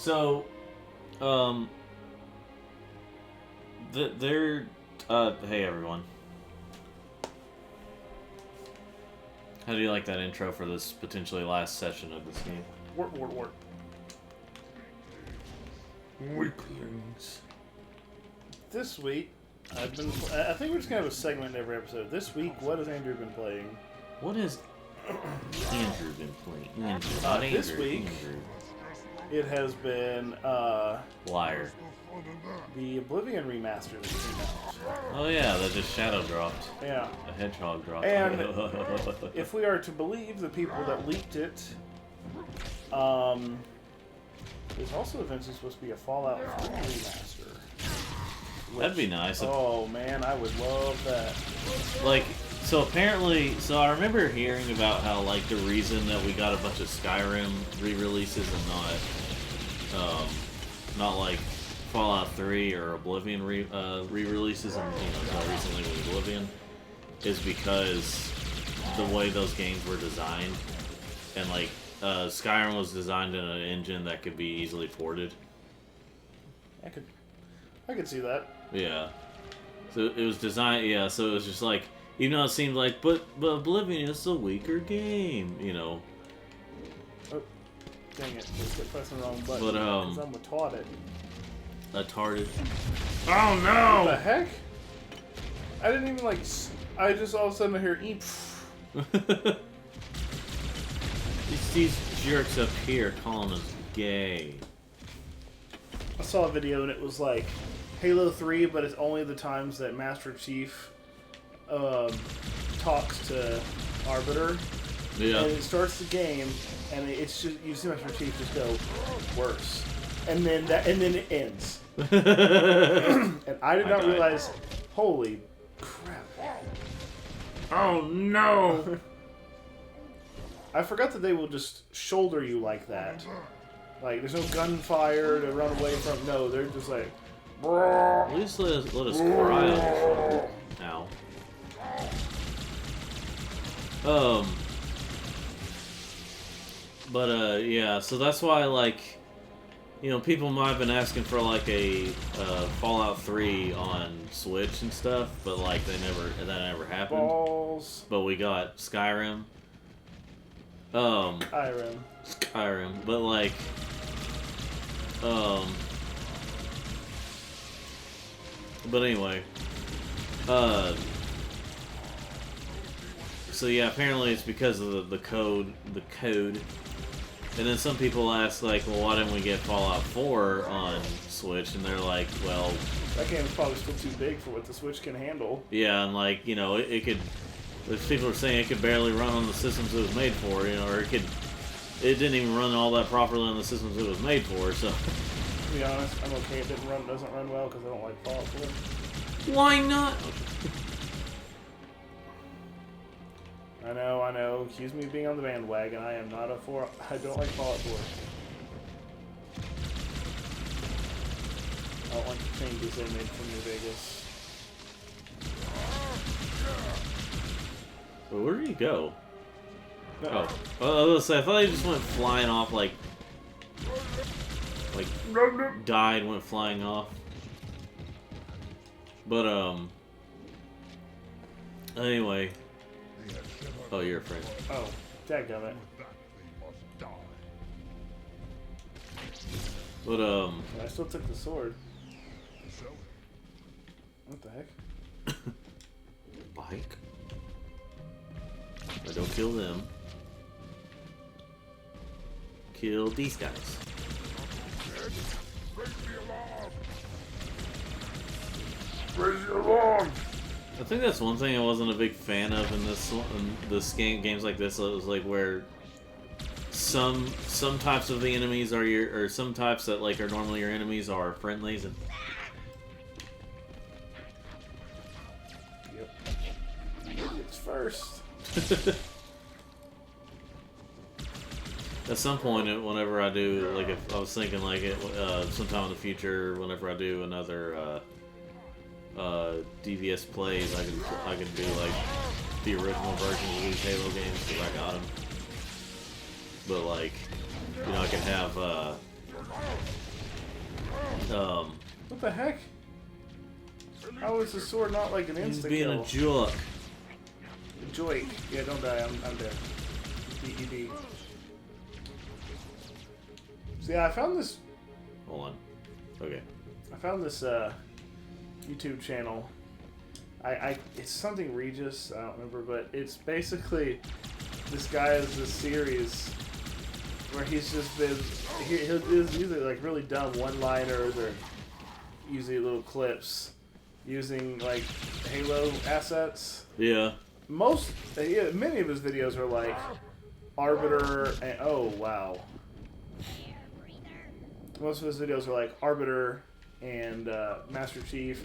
So, they're hey everyone. How do you like that intro for this potentially last session of this game? Work. Weaklings. This week, I think we're just gonna have a segment in every episode. This week, what has Andrew been playing? What has Andrew been playing? Andrew, not Andrew. This week, Andrew. it has been Liar. the Oblivion remaster that came out. Oh yeah, that just shadow dropped. Yeah. A hedgehog dropped. And if we are to believe the people that leaked it, there's also eventually supposed to be a Fallout 3 remaster. That'd be nice. Oh man, I would love that. Like, so apparently, so I remember hearing about how, like, the reason that we got a bunch of Skyrim re-releases and not like Fallout 3 or Oblivion re-releases, and until recently with Oblivion, is because the way those games were designed, and like Skyrim was designed in an engine that could be easily ported. I could see that. Yeah. So it was designed. Yeah. So it was just like, even though it seemed like, but Oblivion is a weaker game, you know. Oh, dang it! Just kept pressing the wrong button. But because I'm retarded. Retarded. Oh no! What the heck? I didn't even like. I just all of a sudden I hear eep. These jerks up here calling us gay. I saw a video and it was like Halo 3, but it's only the times that Master Chief talks to Arbiter. Yeah. And it starts the game, and it's just you see Master Chief just go worse, and then it ends. And I did not realize. Holy crap! Oh no! I forgot that they will just shoulder you like that. Like, there's no gunfire to run away from. No, they're just like... At least let us cry on the show. Ow. But, yeah, so that's why, like, you know, people might have been asking for, like, a Fallout 3 on Switch and stuff, but, like, that never happened. Balls. But we got Skyrim. Skyrim, but like, but anyway, so yeah, apparently it's because of the code, and then some people ask like, well, why didn't we get Fallout 4 on Switch? And they're like, well, that game is probably still too big for what the Switch can handle. Yeah, and like, you know, it could. People are saying it could barely run on the systems it was made for, you know, or it didn't even run all that properly on the systems it was made for, so. To be honest, I'm okay. It doesn't run well because I don't like Fallout 4. Why not? I know. Excuse me being on the bandwagon. I am not I don't like Fallout 4. I don't like the changes they made from New Vegas. Where did he go? No. Oh, I was gonna say, I thought he just went flying off, like died, went flying off. But anyway. Oh, you're a friend. Oh, dadgummit. But I still took the sword. What the heck? Bike. But don't kill them. Kill these guys. Raise the alarm! I think that's one thing I wasn't a big fan of in this games like this. It was like where some types of the enemies are or some types that like are normally your enemies are friendlies and. Yep. It's first. At some point, whenever I do, like, if I was thinking, like, sometime in the future, whenever I do another DVS plays, I can do like the original version of these Halo games because I got them. But like, you know, I can have What the heck? How is the sword not like an He's insta being kill? a joke. Joik. Yeah, don't die. I'm dead. DED. So yeah, I found this. Hold on. Okay. I found this YouTube channel. It's something Regis. I don't remember, but it's basically this guy has this series where he's just been. He'll do usually like really dumb one-liners or usually little clips using like Halo assets. Yeah. Many of his videos are like Arbiter and oh wow. Most of his videos are like Arbiter and Master Chief,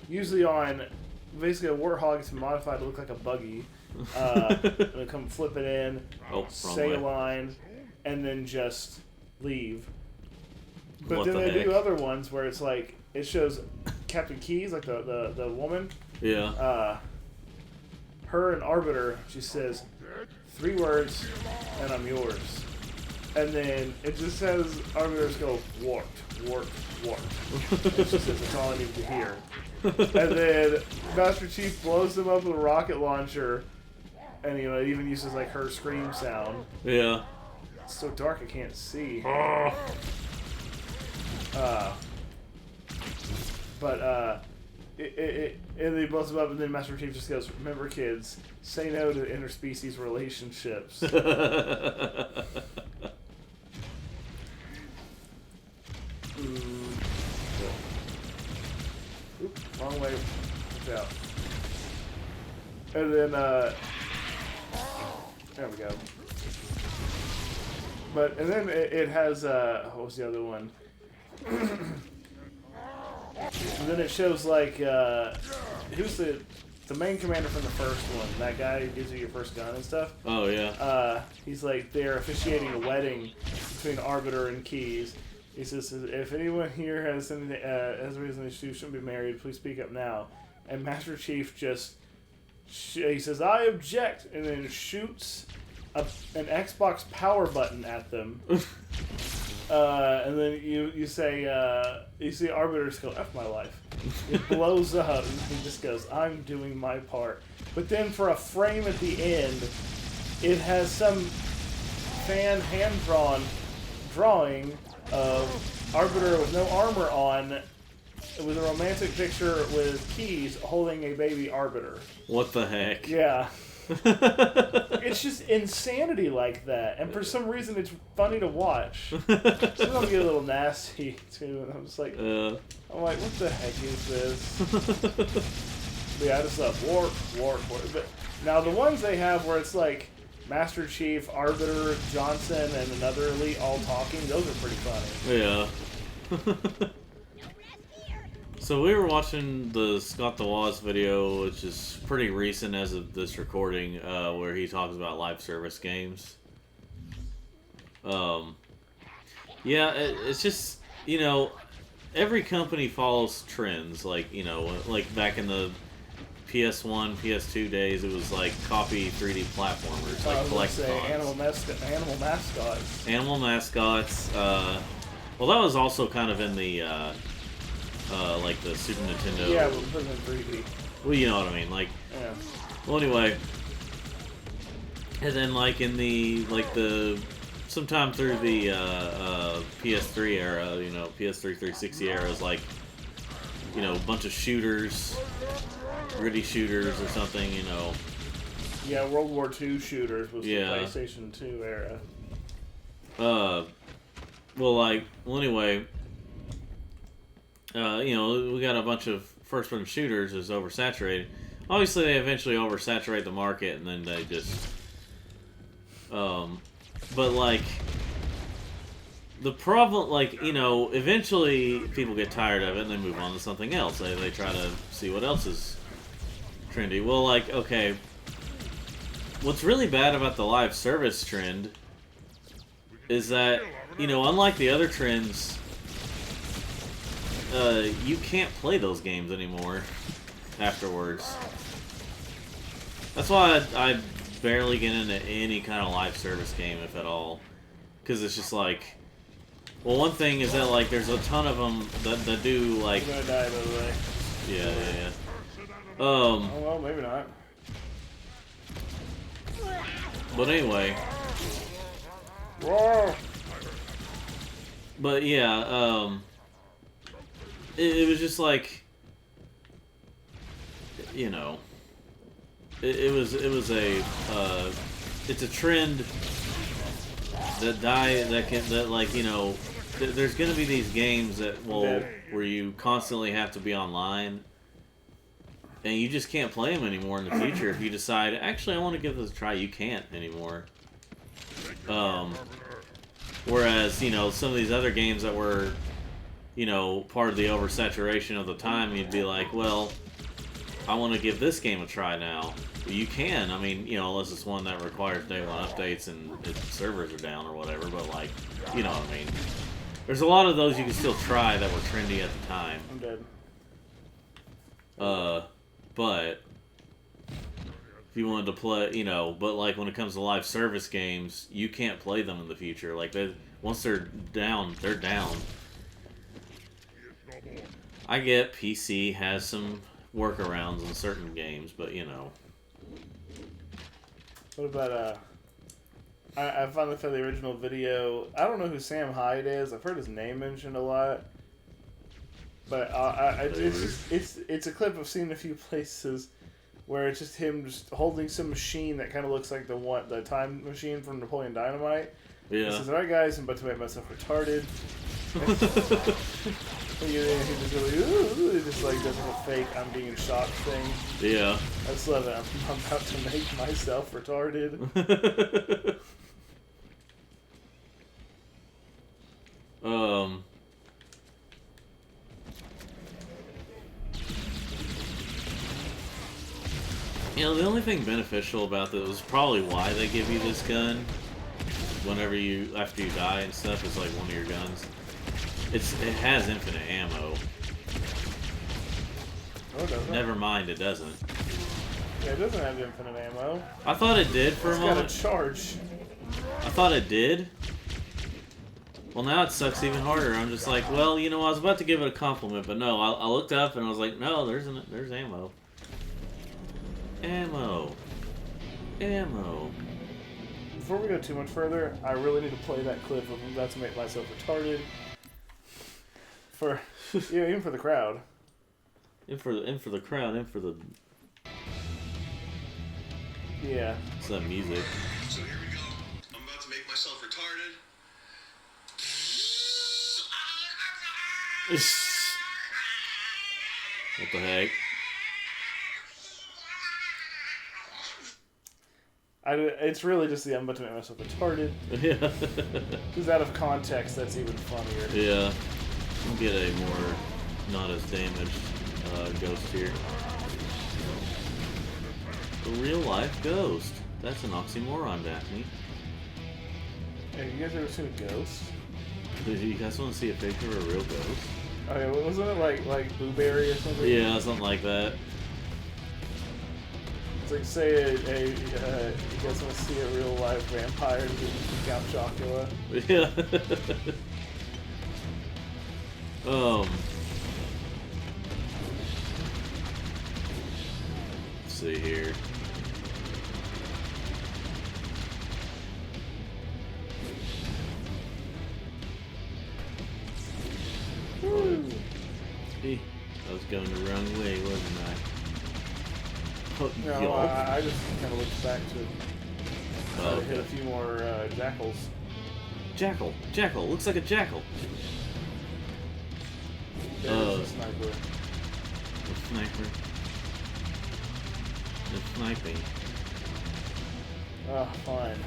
usually on basically a Warthog that's modified to look like a buggy. They come flip it in, say a line, and then just leave. But then they do other ones where it's like it shows Captain Keyes, like the woman. Yeah. Her and Arbiter, she says 3 words, and I'm yours. And then it just says Arbiters go warped, warped, warped. And she says that's all I need to hear. And then Master Chief blows them up with a rocket launcher, and you know it even uses like her scream sound. Yeah. It's so dark I can't see. And they blows them up, and then Master Chief just goes, "Remember, kids, say no to interspecies relationships." Oop, wrong way. Watch out. And then, there we go. And then it has, what was the other one? And then it shows, like, who's the main commander from the first one? That guy who gives you your first gun and stuff? Oh, yeah. He's like, they're officiating a wedding between Arbiter and Keyes. He says, if anyone here has anything, has a reason they shouldn't be married, please speak up now. And Master Chief just, he says, I object, and then shoots an Xbox power button at them. And then you say, you see Arbiter just go, F my life. It blows up, and he just goes, I'm doing my part. But then for a frame at the end, it has some fan hand-drawn drawing of Arbiter with no armor on, with a romantic picture with Keyes holding a baby Arbiter. What the heck? Yeah. It's just insanity like that, and for some reason it's funny to watch. Sometimes I get a little nasty too, and I'm just like, I'm like, what the heck is this? But yeah, I just love warp. But now the ones they have where it's like Master Chief, Arbiter, Johnson, and another elite all talking, those are pretty funny. Yeah. So we were watching the Scott the Woz video, which is pretty recent as of this recording, where he talks about live service games. Yeah, it's just, you know, every company follows trends. Like, you know, like back in the PS1, PS2 days, it was like copy 3D platformers, like collectathons. Animal mascots. Animal mascots. Well, that was also kind of in the like the Super Nintendo. Yeah, but put them in 3D. Well, you know what I mean. Like, yeah. Well, anyway, and then like in the sometime through the PS3 era, you know, PS3 360 era is like, you know, a bunch of shooters, gritty shooters or something, you know. Yeah, World War II shooters was the PlayStation 2 era. Well, anyway, you know, we got a bunch of first-person shooters is oversaturated. Obviously, they eventually oversaturate the market, and then they just, but like, the problem, like, you know, eventually people get tired of it and they move on to something else. They try to see what else is trendy. Well, like, okay, what's really bad about the live service trend is that, you know, unlike the other trends, you can't play those games anymore afterwards. That's why I barely get into any kind of live service game, if at all. Because it's just like, Well, one thing is that like there's a ton of them that do like. I'm gonna die, by the way. Yeah. Oh well, maybe not. But anyway. Whoa. But yeah, it was just like, you know, it was a it's a trend that like, you know, there's gonna be these games that where you constantly have to be online. And you just can't play them anymore in the future if you decide, actually, I want to give this a try. You can't anymore. Whereas, you know, some of these other games that were, you know, part of the oversaturation of the time, you'd be like, well, I want to give this game a try now. Well, you can. I mean, you know, unless it's one that requires day one updates and its servers are down or whatever. But, like, you know what I mean. There's a lot of those you can still try that were trendy at the time. I'm dead. But if you wanted to play, you know, but like when it comes to live service games, you can't play them in the future. Like once they're down, they're down. I get PC has some workarounds in certain games, but you know. What about I finally found the original video. I don't know who Sam Hyde is. I've heard his name mentioned a lot. But it's a clip I've seen a few places where it's just him just holding some machine that kind of looks like the time machine from Napoleon Dynamite. Yeah. He says, "Alright guys, I'm about to make myself retarded." He just like does a fake "I'm being shot" thing. Yeah. I just love it. I'm about to make myself retarded. You know, the only thing beneficial about this was probably why they give you this gun after you die and stuff, is like one of your guns. It has infinite ammo. Oh, it doesn't. Never mind, it doesn't. Yeah, it doesn't have infinite ammo. I thought it did for a moment. It's got a charge. I thought it did. Well, now it sucks even harder. I'm just like, well, you know, I was about to give it a compliment, but no, I looked up and I was like, no, there's ammo. Ammo. Before we go too much further, I really need to play that clip of "I'm about to make myself retarded." Even for the crowd. In for the crowd, Yeah. It's that music. So here we go. I'm about to make myself retarded. What the heck? It's really just the "I'm about to make myself retarded." Yeah. Because out of context, that's even funnier. Yeah. We'll get a more not as damaged ghost here. A real life ghost. That's an oxymoron, Daphne. Hey, you guys ever seen a ghost? Did you guys want to see a picture of a real ghost? Okay, wasn't it like Blueberry or something? Yeah, something like that. It's like, say you guys want to see a real life vampire do Count Chocula. Yeah. Let's see here. Hey, I was going the wrong way, wasn't I? Oh, No, I just kind of looked back to hit a okay. few more jackals. Jackal, looks like a jackal. There's a sniper. The sniper. The sniping. Oh, fine.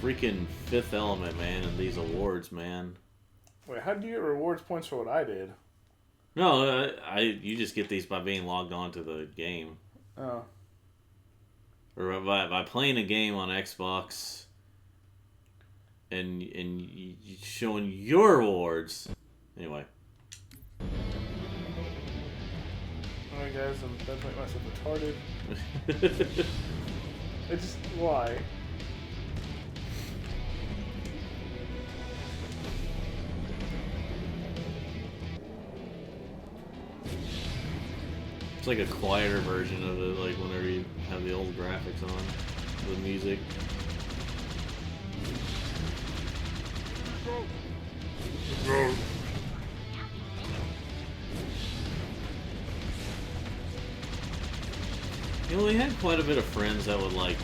Freaking Fifth Element, man, and these awards, man. Wait, how do you get rewards points for what I did? No, you just get these by being logged on to the game. Oh. Or by playing a game on Xbox and you showing your awards. Anyway. Alright guys, I'm about to make myself retarded. It's just, why? It's like a quieter version of it, like whenever you have the old graphics on, the music. You know, we had quite a bit of friends that would like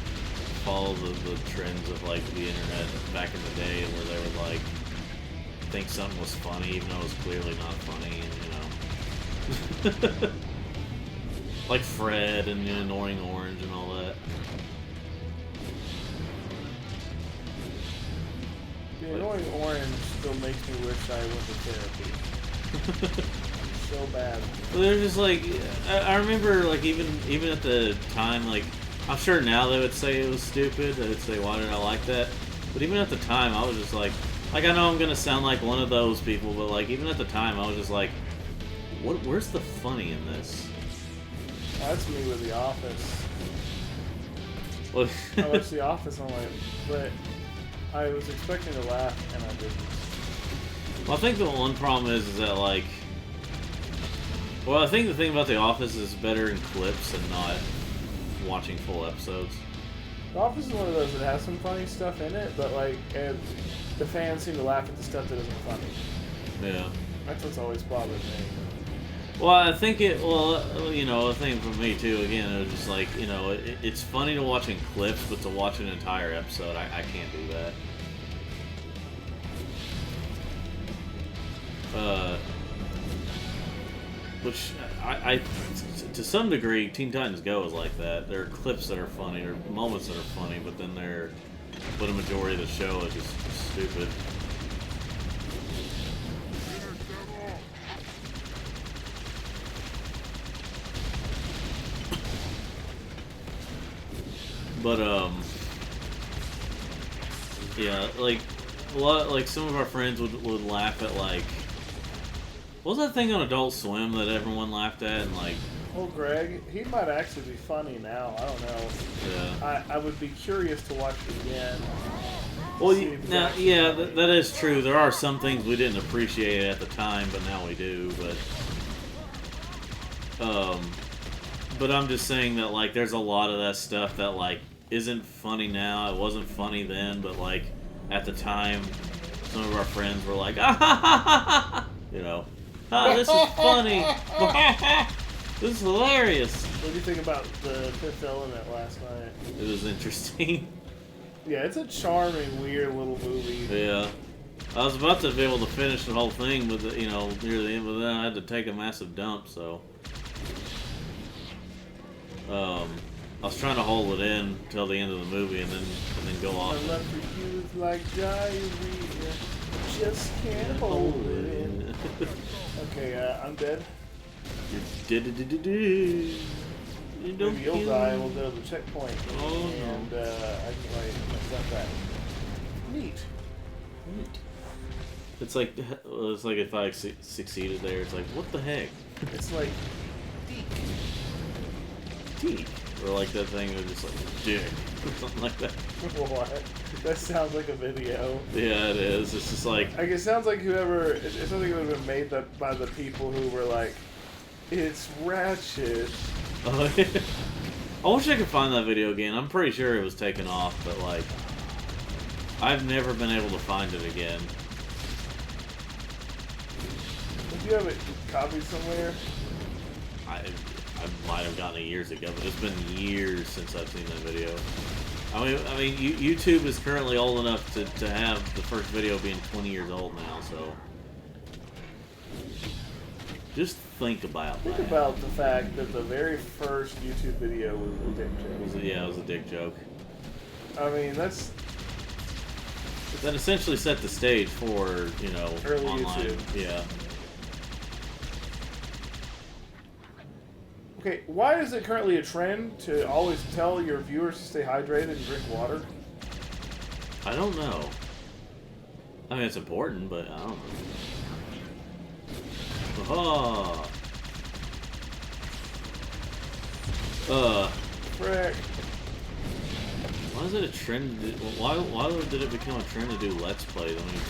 follow the trends of like the internet back in the day, where they would like think something was funny even though it was clearly not funny, and you know. Like Fred and the Annoying Orange and all that. The Annoying Orange still makes me wish I went to therapy. So bad. Well, they're just like, I remember like even at the time, like, I'm sure now they would say it was stupid. They would say, why did I like that? But even at the time, I was just like I know I'm gonna sound like one of those people, but like even at the time, I was just like, where's the funny in this? That's me with The Office. Well, I watched The Office on but I was expecting to laugh and I didn't. well, I think the one problem is that like, well, I think the thing about The Office is better in clips and not watching full episodes. The Office is one of those that has some funny stuff in it, but like, the fans seem to laugh at the stuff that isn't funny. Yeah. That's what's always bothered me. Well, I think you know, a thing for me too, again, it was just like, you know, it's funny to watch in clips, but to watch an entire episode, I can't do that. Which, I to some degree, Teen Titans Go is like that. There are clips that are funny, or moments that are funny, but then but a majority of the show is just stupid. But yeah, like a lot, like some of our friends would laugh at like, what was that thing on Adult Swim that everyone laughed at, and like, Well, Greg, he might actually be funny now. I don't know. yeah. I would be curious to watch it again. Well, See if he's now, actually yeah, funny. that is true. There are some things we didn't appreciate at the time, but now we do. But I'm just saying that like, there's a lot of that stuff that like isn't funny now. It wasn't funny then, but like at the time, some of our friends were like, ah, ha, ha, ha, ha, you know, oh, this is funny. This is hilarious. What do you think about The Fifth Element last night? It was interesting. Yeah, it's a charming, weird little movie. Yeah. I was about to be able to finish the whole thing, but you know, near the end, but then I had to take a massive dump, so. I was trying to hold it in till the end of the movie and then go off. My love for you is like diarrhea. Just can't hold it in. Okay, I'm dead. Maybe Maybe you'll die and we'll go to the checkpoint. Oh, no. And I can like myself back. Neat. It's like if I succeeded there, it's like, what the heck? It's like Teak. Or like that thing that just like dick or something like that. what? That sounds like a video. Yeah, it is. It's just like, Like it sounds like whoever. It sounds like it would have been made by the people who were like, it's ratchet. oh, yeah. I wish I could find that video again. I'm pretty sure it was taken off, but like, I've never been able to find it again. If you have it copied somewhere, I might have gotten it years ago, but it's been years since I've seen that video. I mean, YouTube is currently old enough to have the first video being 20 years old now, so just think about that. think about the fact that the very first YouTube video was a dick joke. It was a dick joke. I mean, that's That essentially set the stage for, you know, Early online. YouTube. Yeah. okay. Why is it currently a trend to always tell your viewers to stay hydrated and drink water? I don't know. I mean, it's important, but I don't know. Oh. Frick. Why is it a trend? Why did it become a trend to do Let's Plays? I mean,